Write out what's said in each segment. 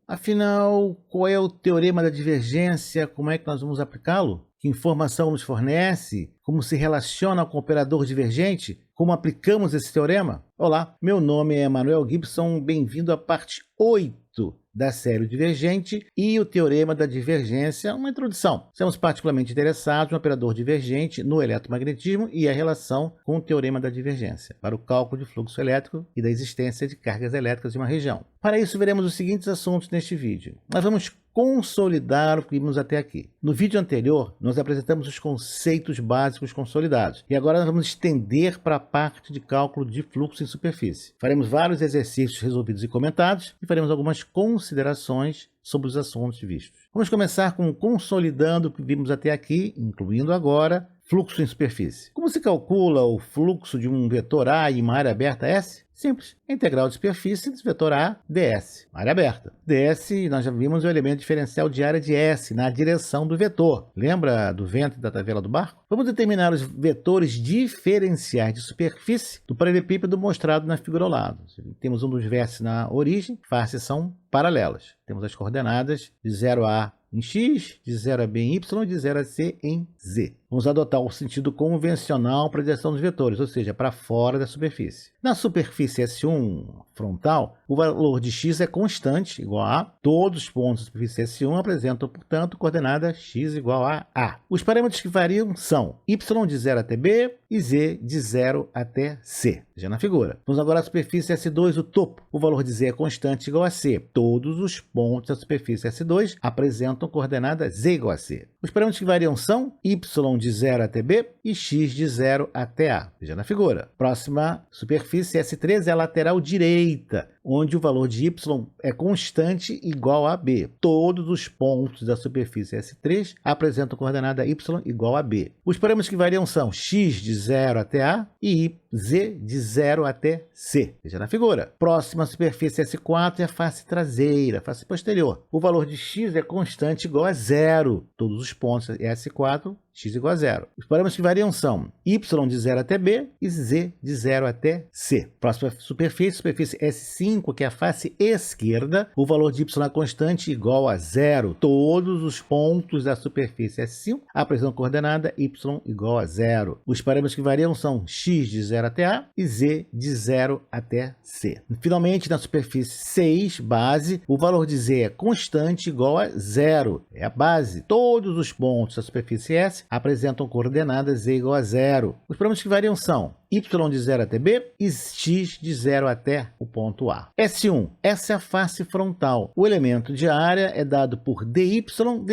Afinal, qual é o teorema da divergência? Como é que nós vamos aplicá-lo? Que informação nos fornece? Como se relaciona com o operador divergente? Como aplicamos esse teorema? Olá, meu nome é Manuel Gibson, bem-vindo à parte 8 da série Divergente e o teorema da divergência, uma introdução. Somos particularmente interessados no operador divergente, no eletromagnetismo e a relação com o teorema da divergência, para o cálculo de fluxo elétrico e da existência de cargas elétricas em uma região. Para isso, veremos os seguintes assuntos neste vídeo. Nós vamos consolidar o que vimos até aqui. No vídeo anterior, nós apresentamos os conceitos básicos consolidados. E agora nós vamos estender para a parte de cálculo de fluxo em superfície. Faremos vários exercícios resolvidos e comentados e faremos algumas considerações sobre os assuntos vistos. Vamos começar com consolidando o que vimos até aqui, incluindo agora fluxo em superfície. Como se calcula o fluxo de um vetor A em uma área aberta S? Simples. A integral de superfície do vetor A, ds. Área aberta. ds, nós já vimos o elemento diferencial de área de S na direção do vetor. Lembra do vento e da tabela do barco? Vamos determinar os vetores diferenciais de superfície do paralelepípedo mostrado na figura ao lado. Temos um dos vértices na origem, faces são paralelas. Temos as coordenadas de 0 a em x, de 0 a b em y e de 0 a c em z. Vamos adotar o sentido convencional para a direção dos vetores, ou seja, para fora da superfície. Na superfície S1 frontal, o valor de x é constante, igual a todos os pontos da superfície S1 apresentam, portanto, coordenada x igual a A. Os parâmetros que variam são y de 0 até b e z de 0 até c. Já na figura. Vamos agora à superfície S2, o topo. O valor de z é constante igual a c. Todos os pontos da superfície S2 apresentam coordenada z igual a c. Os parâmetros que variam são y de 0 até b e x de 0 até a. Veja na figura. Próxima superfície S3 é a lateral direita, onde o valor de y é constante igual a b. Todos os pontos da superfície S3 apresentam coordenada y igual a b. Os parâmetros que variam são x de 0 até a e z de 0 até c. Veja na figura. Próxima superfície S4 é a face traseira, face posterior. O valor de x é constante igual a 0. Todos os pontos S4, x igual a 0. Os parâmetros que variam são y de 0 até b e z de 0 até c. Próxima superfície S5, que é a face esquerda. O valor de y é constante igual a 0. Todos os pontos da superfície S5 apresentam coordenada y igual a 0. Os parâmetros que variam são x de 0 até a e z de 0 até c. Finalmente, na superfície 6, base, o valor de z é constante igual a 0. É a base. Todos os pontos da superfície S apresentam coordenadas z igual a 0. Os parâmetros que variam são y de 0 até b e x de 0 até o ponto A. S1, essa é a face frontal. O elemento de área é dado por dy, dz. São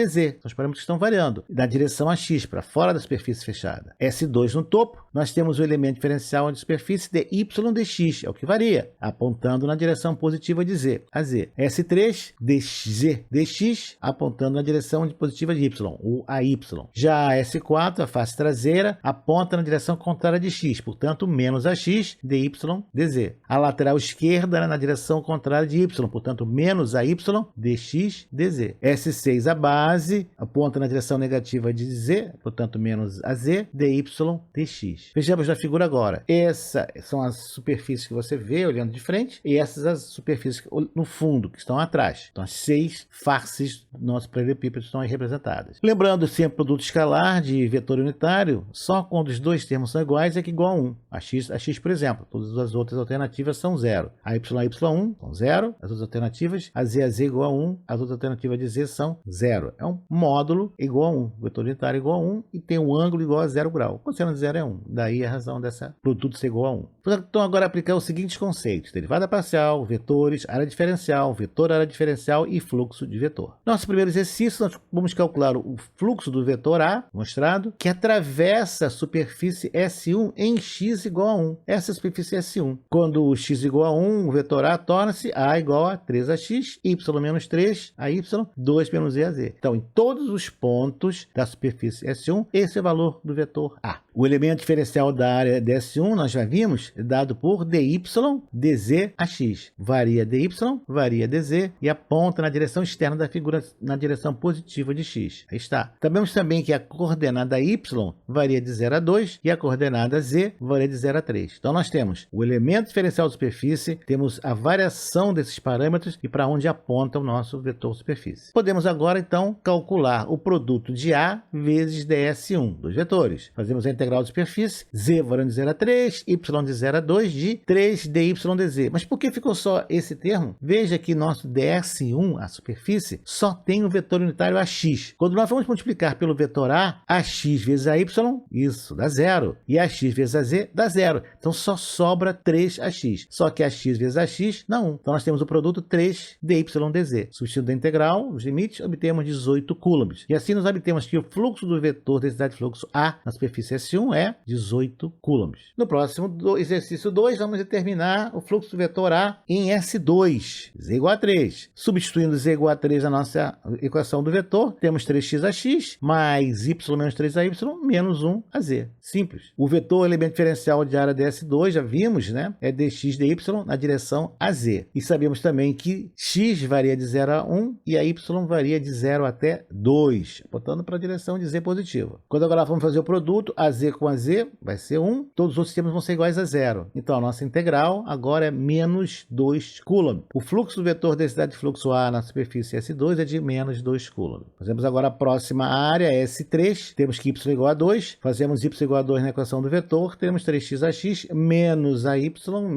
os parâmetros que estão variando. Na direção a x, para fora da superfície fechada. S2 no topo, nós temos o elemento diferencial de superfície dy, dx, é o que varia, apontando na direção positiva de z, a z. S3, dz, dx, apontando na direção positiva de y, o a y. Já a S4, a face traseira, aponta na direção contrária de x, portanto, menos AX, dy, dz. A lateral esquerda na direção contrária de y, portanto, menos AY, dx, dz. S6, a base, aponta na direção negativa de z, portanto, menos AZ, dy, dx. Vejamos na figura agora. Essas são as superfícies que você vê olhando de frente, e essas as superfícies no fundo, que estão atrás. Então, as 6 faces do nosso paralelepípedo estão aí representadas. Lembrando sempre produto escalar de vetor unitário, só quando os dois termos são iguais é que igual a 1. A x, por exemplo, todas as outras alternativas são 0. A y 1 são 0. As outras alternativas, a z igual a 1. As outras alternativas de z são 0. É um módulo igual a 1. O vetor unitário igual a 1 e tem um ângulo igual a 0 grau. Cosseno de 0 é 1. Daí a razão dessa produto ser igual a 1. Então agora aplicar os seguintes conceitos: derivada parcial, vetores, área diferencial, vetor, área diferencial e fluxo de vetor. Nosso primeiro exercício, nós vamos calcular o fluxo do vetor A, mostrado, que atravessa a superfície S1 em x igual a 1. Essa é a superfície S1. Quando o x igual a 1, o vetor A torna-se A igual a 3ax, y menos 3, a y, 2 menos z a z. Então, em todos os pontos da superfície S1, esse é o valor do vetor A. O elemento diferencial da área ds1, nós já vimos, é dado por dy dz a x. Varia dy, varia dz e aponta na direção externa da figura na direção positiva de x. Aí está. Sabemos também que a coordenada y varia de 0 a 2 e a coordenada z varia de 0 a 3. Então nós temos o elemento diferencial de superfície, temos a variação desses parâmetros e para onde aponta o nosso vetor superfície. Podemos agora então calcular o produto de A vezes ds1 dos vetores. Fazemos a integral de superfície, z variando de 0 a 3, y de 0 a 2 de 3 dy dz. Mas por que ficou só esse termo? Veja que nosso ds1, a superfície, só tem o vetor unitário ax. Quando nós vamos multiplicar pelo vetor A, ax vezes a y, isso, dá 0. E ax vezes a z, dá 0. Então só sobra 3ax. Só que ax vezes ax, dá 1. Então nós temos o produto 3 dy dz. Substituindo a integral, os limites, obtemos 18 coulombs. E assim nós obtemos que o fluxo do vetor densidade de fluxo A na superfície S1 é 18 coulombs. No próximo exercício 2, vamos determinar o fluxo do vetor A em S2, z igual a 3. Substituindo z igual a 3 na nossa equação do vetor, temos 3x mais y menos 3ay menos 1az. Simples. O vetor elemento diferencial de área ds2, já vimos, né? É dx dy na direção az. E sabemos também que x varia de 0 a 1 e a y varia de 0 até 2, apontando para a direção de z positiva. Quando agora vamos fazer o produto, az com az vai ser 1, todos os outros sistemas vão ser iguais a 0. Então a nossa integral agora é menos 2 coulomb. O fluxo do vetor densidade de fluxo A na superfície S2 é de menos 2 coulomb. Fazemos agora a próxima área, S3, temos que y igual a 2, fazemos y igual a 2 na equação do vetor, temos 3xax menos ay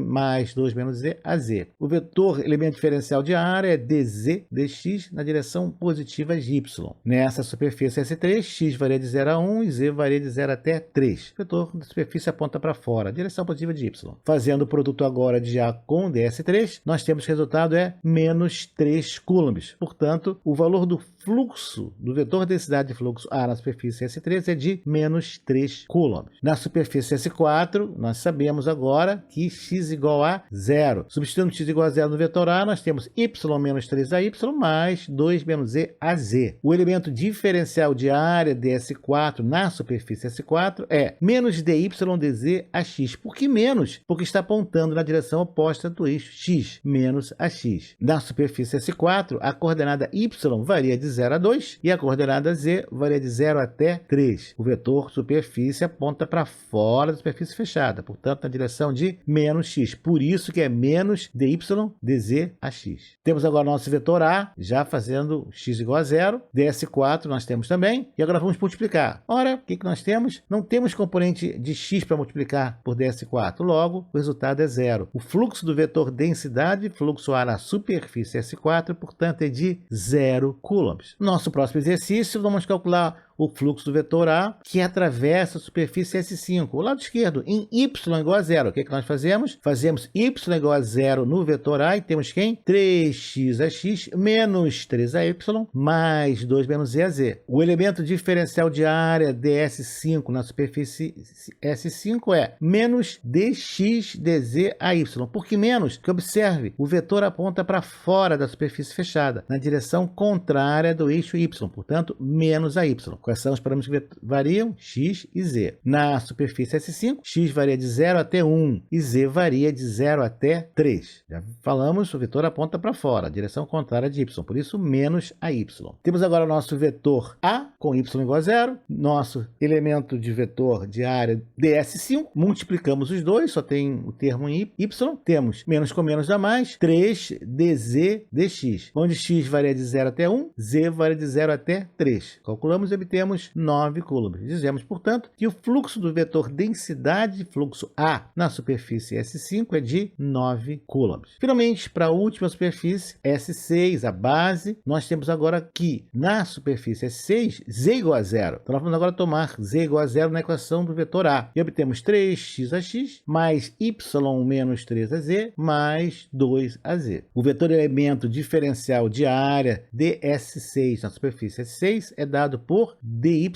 mais 2 menos z a z. O vetor elemento diferencial de área é dz dx na direção positiva de y. Nessa superfície S3, x varia de 0 a 1 e z varia de 0 até 3. O vetor da superfície aponta para fora, direção positiva de y. Fazendo o produto agora de A com ds3, nós temos que o resultado é menos 3 coulombs. Portanto, o valor do fluxo do vetor densidade de fluxo A na superfície S3 é de menos 3 coulombs. Na superfície S4, nós sabemos agora que x igual a 0. Substituindo x igual a 0 no vetor A, nós temos y menos 3ay mais 2 menos z a z. O elemento diferencial de área de S4 na superfície S4 é menos dy dz a x. Por que menos? Porque está apontando na direção oposta do eixo x, menos ax. Na superfície S4, a coordenada y varia de 0 a 2 e a coordenada z varia de 0 até 3. O vetor superfície aponta para fora da superfície fechada, portanto, na direção de menos x. Por isso que é menos dy dz a x. Temos agora nosso vetor A, já fazendo x igual a 0. ds4 nós temos também. E agora vamos multiplicar. Ora, o que nós temos? Não temos componente de x para multiplicar por ds4. Logo, o resultado é 0. O fluxo do vetor densidade, fluxo A na superfície S4, portanto, é de 0 coulombs. Nosso próximo exercício, vamos calcular o fluxo do vetor A que atravessa a superfície S5, o lado esquerdo, em y igual a 0. O que nós fazemos? Fazemos y igual a 0 no vetor A e temos quem? 3xax menos 3ay mais 2 menos z a z. O elemento diferencial de área ds5 na superfície S5 é menos dx dz a y. Por que menos? Porque observe, o vetor aponta para fora da superfície fechada, na direção contrária do eixo y, portanto, menos a y. Quais são os parâmetros que variam? X e Z. Na superfície S5, X varia de 0 até 1 e Z varia de 0 até 3. Já falamos, o vetor aponta para fora, a direção contrária de Y, por isso menos a Y. Temos agora o nosso vetor A com Y igual a 0, nosso elemento de vetor de área ds5, multiplicamos os dois, só tem o termo em Y, temos menos com menos dá mais, 3dz dx, onde X varia de 0 até 1, Z varia de 0 até 3. Calculamos e obtemos 9 coulombs. Dizemos, portanto, que o fluxo do vetor densidade de fluxo A na superfície S5 é de 9 coulombs. Finalmente, para a última superfície, S6, a base, nós temos agora que na superfície S6, Z igual a 0. Então, nós vamos agora tomar Z igual a 0 na equação do vetor A. E obtemos 3xax mais y menos 3az mais 2az. O vetor elemento diferencial de área de S6 na superfície S6 é dado por dy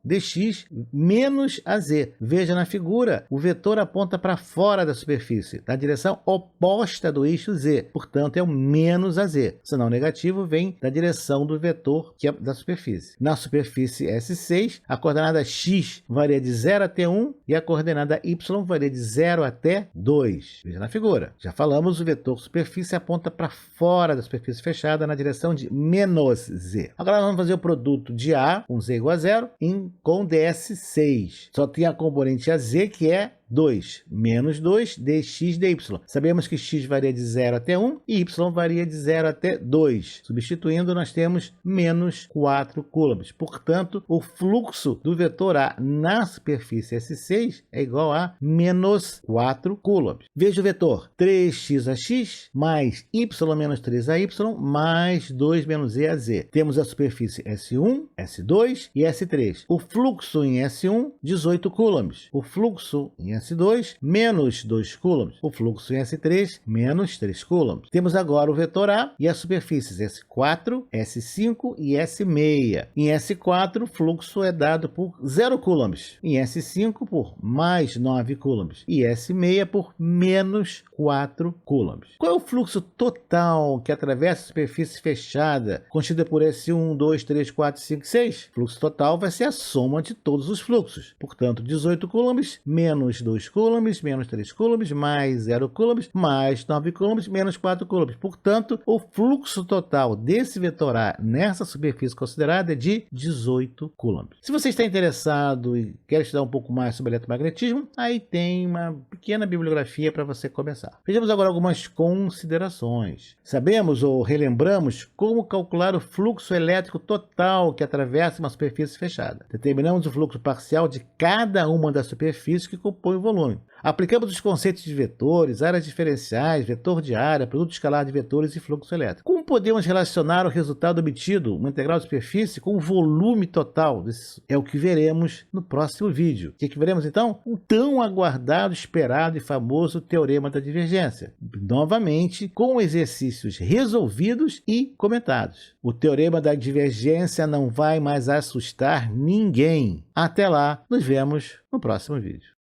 dx menos AZ. Veja na figura, o vetor aponta para fora da superfície, na direção oposta do eixo Z, portanto é o menos AZ. O sinal negativo vem da direção do vetor que é da superfície. Na superfície S6, a coordenada x varia de 0 até 1 e a coordenada y varia de 0 até 2. Veja na figura. Já falamos, o vetor superfície aponta para fora da superfície fechada na direção de menos Z. Agora vamos fazer o produto de A com Z igual a 0 com DS6. Só tem a componente AZ, que é 2, menos 2 dx dy. Sabemos que x varia de 0 até 1 e y varia de 0 até 2. Substituindo, nós temos menos 4 coulombs. Portanto, o fluxo do vetor A na superfície S6 é igual a menos 4 coulombs. Veja o vetor 3x mais y menos 3ay mais 2 menos e a z. Temos a superfície S1, S2 e S3. O fluxo em S1, 18 coulombs. O fluxo em S2, menos 2 coulombs. O fluxo em S3, menos 3 coulombs. Temos agora o vetor A e as superfícies S4, S5 e S6. Em S4, o fluxo é dado por 0 coulombs. Em S5, por mais 9 coulombs. E S6 por menos 4 coulombs. Qual é o fluxo total que atravessa a superfície fechada, contida por S1, 2, 3, 4, 5, 6? O fluxo total vai ser a soma de todos os fluxos. Portanto, 18 coulombs, menos 2 coulombs, menos 3 coulombs, mais 0 coulombs, mais 9 coulombs, menos 4 coulombs. Portanto, o fluxo total desse vetor A nessa superfície considerada é de 18 coulombs. Se você está interessado e quer estudar um pouco mais sobre eletromagnetismo, aí tem uma pequena bibliografia para você começar. Vejamos agora algumas considerações. Sabemos ou relembramos como calcular o fluxo elétrico total que atravessa uma superfície fechada. Determinamos o fluxo parcial de cada uma das superfícies que compõem o volume. Aplicamos os conceitos de vetores, áreas diferenciais, vetor de área, produto escalar de vetores e fluxo elétrico. Como podemos relacionar o resultado obtido, uma integral de superfície, com o volume total? Isso é o que veremos no próximo vídeo. O que veremos então? O tão aguardado, esperado e famoso teorema da divergência. Novamente, com exercícios resolvidos e comentados. O teorema da divergência não vai mais assustar ninguém. Até lá, nos vemos no próximo vídeo.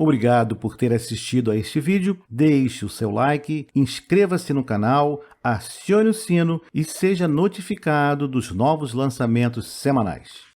Obrigado por ter assistido a este vídeo, deixe o seu like, inscreva-se no canal, acione o sino e seja notificado dos novos lançamentos semanais.